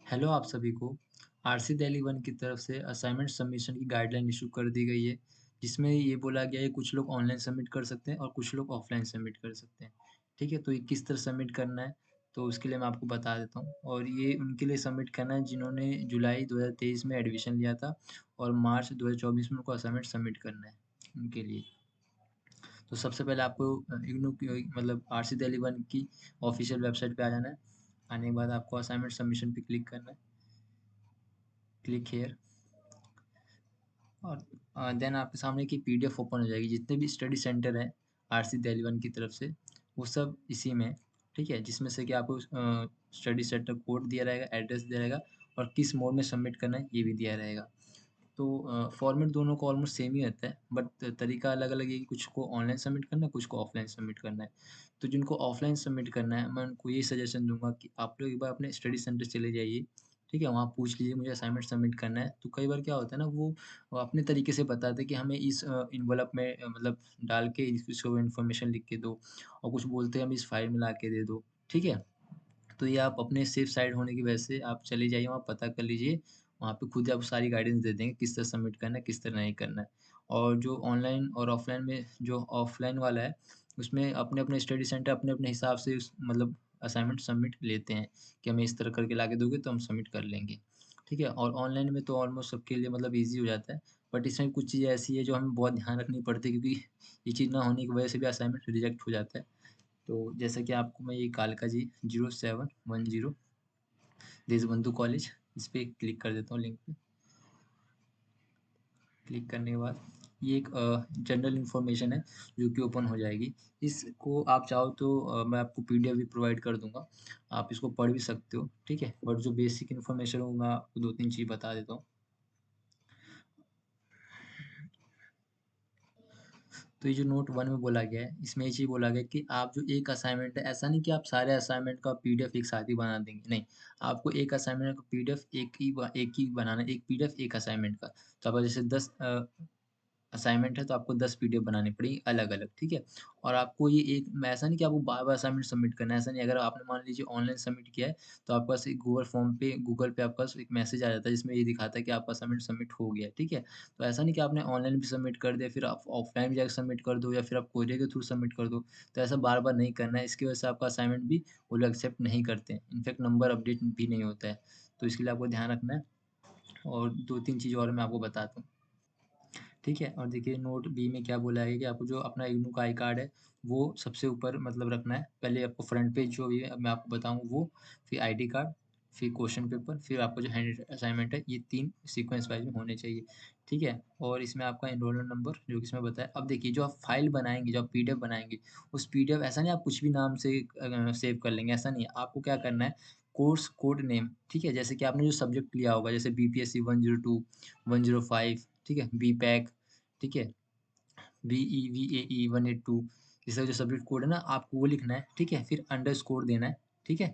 Hello आप सभी को। आरसी दिल्ली वन की तरफ से असाइनमेंट सबमिशन की गाइडलाइन इशू कर दी गई है, जिसमें ये बोला गया है कुछ लोग ऑनलाइन सबमिट कर सकते हैं और कुछ लोग ऑफलाइन सबमिट कर सकते हैं। ठीक है, तो ये किस तरह सबमिट करना है, तो उसके लिए मैं आपको बता देता हूँ। और ये उनके लिए सबमिट करना है जिन्होंने जुलाई 2023 में एडमिशन लिया था और मार्च 2024 में उनको असाइनमेंट सबमिट करना है उनके लिए। तो सबसे पहले आपको इग्नू की मतलब आरसी दिल्ली वन की ऑफिशियल वेबसाइट पे आ जाना है। आने के बाद आपको असाइनमेंट सबमिशन पे क्लिक करना है, क्लिक हेयर। और देन आपके सामने की पीडीएफ ओपन हो जाएगी। जितने भी स्टडी सेंटर हैं आरसी दिल्ली वन की तरफ से, वो सब इसी में है। ठीक है, जिसमें से कि आपको स्टडी सेंटर कोड दिया रहेगा, एड्रेस दिया रहेगा और किस मोड में सबमिट करना है ये भी दिया रहेगा। तो फॉर्मेट दोनों का ऑलमोस्ट सेम ही रहता है, बट तरीका अलग अलग है कि कुछ को ऑनलाइन सबमिट करना है, कुछ को ऑफलाइन सबमिट करना है। तो जिनको ऑफलाइन सबमिट करना है, मैं उनको ये सजेशन दूंगा कि आप लोग एक बार अपने स्टडी सेंटर चले जाइए। ठीक है, वहाँ पूछ लीजिए मुझे असाइनमेंट सबमिट करना है। तो कई बार क्या होता है ना, वो अपने तरीके से बताते हैं कि हमें इस इन्वेलप में मतलब डाल के इसको इन्फॉर्मेशन लिख के दो, और कुछ बोलते हैं हमें इस फाइल में ला के दे दो। ठीक है, तो ये आप अपने सेफ साइड होने की वजह से आप चले जाइए, वहाँ पता कर लीजिए। वहाँ पे खुद ही आपको सारी गाइडेंस दे देंगे किस तरह सबमिट करना है, किस तरह नहीं करना है। और जो ऑनलाइन और ऑफलाइन में, जो ऑफलाइन वाला है, उसमें अपने-अपने स्टडी सेंटर अपने-अपने हिसाब से उस मतलब असाइनमेंट सबमिट लेते हैं कि हमें इस तरह करके ला के दोगे तो हम सबमिट कर लेंगे। ठीक है, और ऑनलाइन में तो ऑलमोस्ट सबके लिए मतलब ईज़ी हो जाता है। बट इसमें कुछ चीज़ें ऐसी है जो हमें बहुत ध्यान रखनी पड़ती है, क्योंकि ये चीज़ ना होने की वजह से भी असाइनमेंट रिजेक्ट हो जाता है। तो जैसा कि आपको मैं ये कालका जी 0710 देशबंधु कॉलेज, इस पे क्लिक कर देता हूँ लिंक पे। क्लिक करने के बाद ये एक जनरल इन्फॉर्मेशन है जो कि ओपन हो जाएगी। इसको आप चाहो तो मैं आपको पीडीएफ भी प्रोवाइड कर दूँगा। आप इसको पढ़ भी सकते हो, ठीक है? बट जो बेसिक इन्फॉर्मेशन है वो मैं आपको 2-3 चीज़ बता देता हूँ। तो ये जो नोट 1 में बोला गया है, इसमें ये चीज़ बोला गया है कि आप जो एक असाइनमेंट है, ऐसा नहीं कि आप सारे असाइनमेंट का पीडीएफ एक साथ ही बना देंगे, नहीं। आपको एक असाइनमेंट का पीडीएफ एक ही बनाना है, एक पीडीएफ एक असाइनमेंट का। तो अब जैसे 10 असाइनमेंट है तो आपको 10 पीडीएफ बनानी पड़ेगी अलग-अलग, ठीक है? और आपको ये एक ऐसा नहीं कि आपको बार-बार असाइनमेंट सबमिट करना है, ऐसा नहीं। अगर आपने मान लीजिए ऑनलाइन सबमिट किया है, तो आपके पास एक गूगल पे आपके पास एक मैसेज आ जाता है जिसमें ये दिखाता है कि आपका असाइनमेंट सबमिट हो गया है, ठीक है? तो ऐसा नहीं कि आपने ऑनलाइन भी सबमिट कर दिया, फिर आप ऑफलाइन भी जाके सबमिट कर दो या फिर आप कोरियर के थ्रू सबमिट कर दो। तो ऐसा बार-बार नहीं करना है, इसकी वजह से आपका असाइनमेंट भी वो लोग एक्सेप्ट नहीं करते हैं। इनफैक्ट नंबर अपडेट भी नहीं होता है। तो इसके लिए आपको ध्यान रखना है। और 2-3 चीज़ और मैं आपको बताता हूँ। ठीक है? और देखिए नोट बी में क्या बोला है कि आपको जो अपना इग्नू का आई कार्ड है, वो सबसे ऊपर मतलब रखना है। पहले आपको फ्रंट पेज जो भी है मैं आपको बताऊँ वो, फिर आईडी कार्ड, फिर क्वेश्चन पेपर, फिर आपका जो हैंड असाइनमेंट है, ये 3 सीक्वेंस वाइज़ में होने चाहिए। ठीक है? और इसमें आपका एनरोलमेंट नंबर जो कि इसमें बताया। अब देखिए जो आप फाइल बनाएँगे, जो आप पीडीएफ बनाएँगे, उस पीडीएफ ऐसा नहीं आप कुछ भी नाम से सेव कर लेंगे, ऐसा नहीं है। आपको क्या करना है, कोर्स कोड नेम, ठीक है? जैसे कि आपने जो सब्जेक्ट लिया होगा, जैसे बीपीएससी 102, 105, ठीक है? बीपैक, ठीक है? VEVAE 182, इसका जो सब्जेक्ट कोड है ना, आपको वो लिखना है, ठीक है? फिर अंडरस्कोर देना है, ठीक है?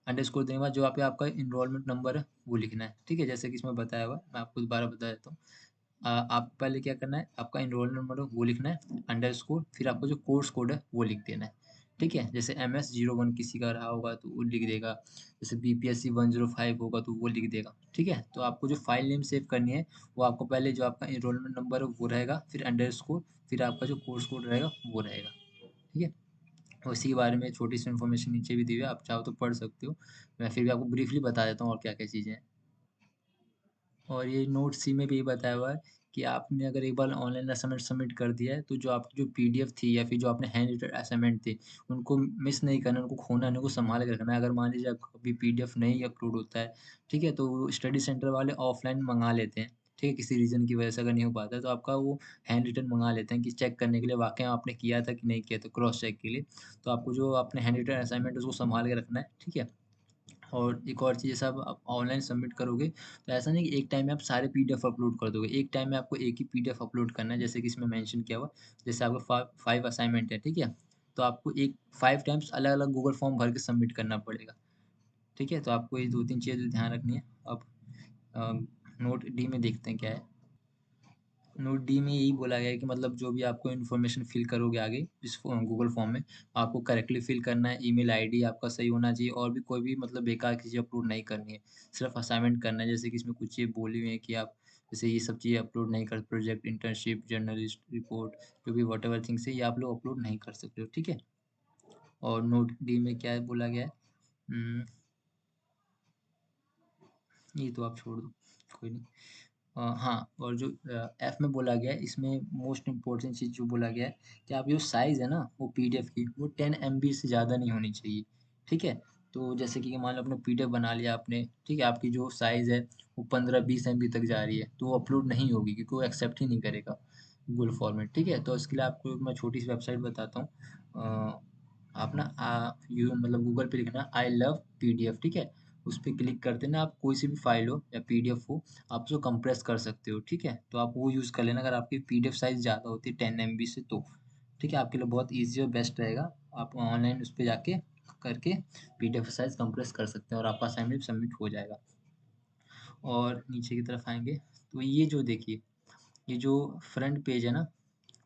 अंडरस्कोर देने के बाद जो यहाँ पे आपका एनरोलमेंट नंबर है, वो लिखना है, ठीक है? जैसे कि इसमें बताया हुआ है, मैं आपको दोबारा बता देता हूँ। आपको पहले क्या करना है, आपका एनरोलमेंट नंबर है वो लिखना है, अंडरस्कोर, फिर आपका जो कोर्स कोड है वो लिख देना है, ठीक है? जैसे MS01 किसी का रहा होगा तो वो लिख देगा, जैसे BPSC 105 होगा तो वो लिख देगा, ठीक है? तो आपको जो फाइल नेम सेव करनी है, वो आपको पहले जो आपका एनरोलमेंट नंबर है वो रहेगा, फिर अंडरस्कोर, फिर आपका जो कोर्स कोड रहेगा वो रहेगा, ठीक है? और इसी के बारे में छोटी-सी इन्फॉर्मेशन नीचे भी दी हुई है, आप चाहो तो पढ़ सकते हो। मैं फिर भी आपको ब्रीफली बता देता हूँ और क्या-क्या चीज़ें हैं। और ये नोट सी में भी यही बताया हुआ है कि आपने अगर एक बार ऑनलाइन असाइनमेंट सबमिट कर दिया है, तो जो आपकी जो पीडीएफ थी या फिर जो आपने हैंड रिटन असाइनमेंट थे, उनको मिस नहीं करना, उनको खोना नहीं, उनको सँभाल के रखना है। अगर मान लीजिए आपका कभी पीडीएफ नहीं अपलोड होता है, ठीक है? तो स्टडी सेंटर वाले ऑफलाइन मँगा लेते हैं, ठीक है? किसी रीज़न की वजह से अगर नहीं हो पाता है, तो आपका वो हैंड रिटन मँगा लेते हैं कि चेक करने के लिए वाक़ई आपने किया था कि नहीं किया था, क्रॉस चेक के लिए। तो आपको जो आपने हैंड रिटन असाइनमेंट है, उसको सँभाल के रखना है, ठीक है? और एक और चीज़, जैसे आप ऑनलाइन सबमिट करोगे, तो ऐसा नहीं कि एक टाइम में आप सारे पीडीएफ अपलोड कर दोगे। एक टाइम में आपको एक ही पीडीएफ अपलोड करना है, जैसे कि इसमें मेंशन किया हुआ है। जैसे आपका 5 असाइनमेंट है, ठीक है? तो आपको एक 5 टाइम्स अलग-अलग गूगल फॉर्म भर के सबमिट करना पड़ेगा, ठीक है? तो आपको ये 2-3 चीज़ें ध्यान रखनी है। अब अ, नोट डी में देखते हैं क्या है। नोट डी में यही बोला गया है कि मतलब जो भी आपको इन्फॉर्मेशन फिल करोगे आगे इस गूगल फॉर्म में, आपको करेक्टली फिल करना है, ईमेल आईडी आपका सही होना चाहिए और भी कोई भी मतलब बेकार की चीज़ अपलोड नहीं करनी है। सिर्फ असाइनमेंट करना है, जैसे कि इसमें कुछ चीज़ें बोली हुई हैं कि आप जैसे ये सब चीज़ें अपलोड नहीं कर, प्रोजेक्ट, इंटर्नशिप, जर्नलिस्ट, रिपोर्ट, जो भी व्हाटएवर थिंग्स है, ये आप लोग अपलोड नहीं कर सकते हो, ठीक है? और नोट डी में क्या है बोला गया है, ये तो आप छोड़ दो, कोई नहीं। हाँ, और जो एफ में बोला गया है, इसमें मोस्ट इम्पोर्टेंट चीज़ जो बोला गया है कि आप जो साइज़ है ना वो पीडीएफ की, वो 10 एमबी से ज़्यादा नहीं होनी चाहिए, ठीक है? तो जैसे कि मान लो आपने पीडीएफ बना लिया आपने, ठीक है? आपकी जो साइज़ है वो 15-20 एमबी तक जा रही है, तो वो अपलोड नहीं होगी क्योंकि वो एक्सेप्ट ही नहीं करेगा गूगल फॉर्मेट, ठीक है? तो इसके लिए आपको मैं छोटी-सी वेबसाइट बताता हूँ। आप ना यू मतलब गूगल पे लिखना आई लव पीडीएफ, ठीक है? उस पे क्लिक करते ना आप कोई सी भी फ़ाइल हो या पीडीएफ हो, आप उसको कंप्रेस कर सकते हो, ठीक है? तो आप वो यूज़ कर लेना अगर आपकी पीडीएफ साइज़ ज़्यादा होती है 10 एमबी से तो, ठीक है? आपके लिए बहुत ईज़ी और बेस्ट रहेगा। आप ऑनलाइन उस पे जाके करके पीडीएफ साइज़ कंप्रेस कर सकते हैं और आपका असाइनमेंट सबमिट हो जाएगा। और नीचे की तरफ आएँगे, तो ये जो देखिए, ये जो फ्रंट पेज है ना,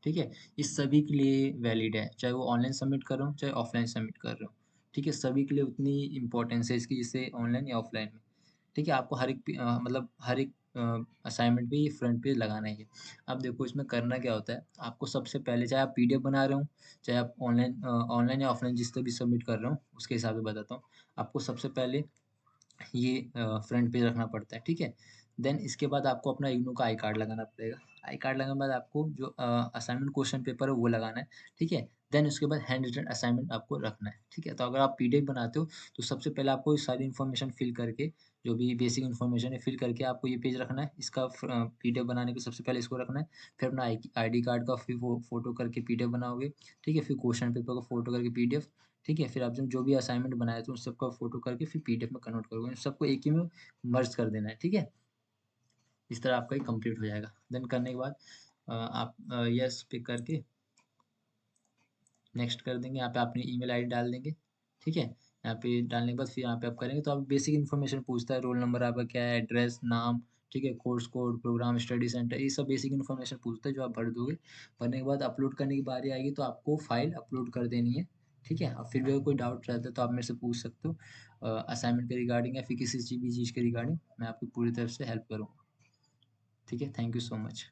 ठीक है? ये सभी के लिए वैलिड है, चाहे वो ऑनलाइन सबमिट कर रहे हो, चाहे ऑफलाइन सबमिट कर रहे हो, ठीक है? सभी के लिए उतनी इम्पोर्टेंस है इसकी जैसे ऑनलाइन या ऑफलाइन में। ठीक है, आपको हर एक मतलब हर एक असाइनमेंट पे ये फ्रंट पेज लगाना ही है। अब देखो इसमें करना क्या होता है, आपको सबसे पहले चाहे आप पीडीएफ बना रहे हो, चाहे आप ऑनलाइन या ऑफलाइन जिस पे भी सबमिट कर रहे हो, उसके हिसाब से बताता हूँ। आपको सबसे पहले ये फ्रंट पेज रखना पड़ता है, ठीक है? देन इसके बाद आपको अपना इग्नू का आई कार्ड लगाना पड़ेगा। आई कार्ड लगाने के बाद आपको जो असाइनमेंट क्वेश्चन पेपर है वो लगाना है, ठीक है? देन उसके बाद हैंड रिटन असाइनमेंट आपको रखना है, ठीक है? तो अगर आप पीडीएफ बनाते हो, तो सबसे पहले आपको ये सारी इन्फॉर्मेशन फिल करके, जो भी बेसिक इन्फॉर्मेशन है फिल करके आपको ये पेज रखना है। इसका पीडीएफ बनाने के सबसे पहले इसको रखना है, फिर अपना आईडी कार्ड का फिर वो फ़ोटो करके पीडीएफ बनाओगे, ठीक है? फिर क्वेश्चन पेपर का फ़ोटो करके पीडीएफ, ठीक है? फिर आप जो जो भी असाइनमेंट बनाए थे उन सबका फ़ोटो करके फिर पीडीएफ में कन्वर्ट करोगे। इन सबको एक ही में मर्ज कर देना है, ठीक है? इस तरह आपका ये कंप्लीट हो जाएगा। देन करने के बाद आप येस पे करके नेक्स्ट कर देंगे। यहाँ पे अपनी ईमेल आईडी डाल देंगे, ठीक है? यहाँ पे डालने के बाद फिर यहाँ पे आप करेंगे तो आप बेसिक इन्फॉर्मेशन पूछता है, रोल नंबर आपका क्या है, एड्रेस, नाम, ठीक है? Course code, program, study centre, ये सब बेसिक इन्फॉर्मेशन पूछता है जो आप भर दोगे। भरने के बाद अपलोड करने की बारी आएगी तो आपको फाइल अपलोड कर देनी है, ठीक है? अब फिर भी अगर कोई डाउट रहता है तो आप मेरे से पूछ सकते हो असाइनमेंट के रिगार्डिंग या फिर किसी भी चीज़ के रिगार्डिंग मैं आपकी पूरी तरफ से हेल्प करूँगा, ठीक है? Thank you so much.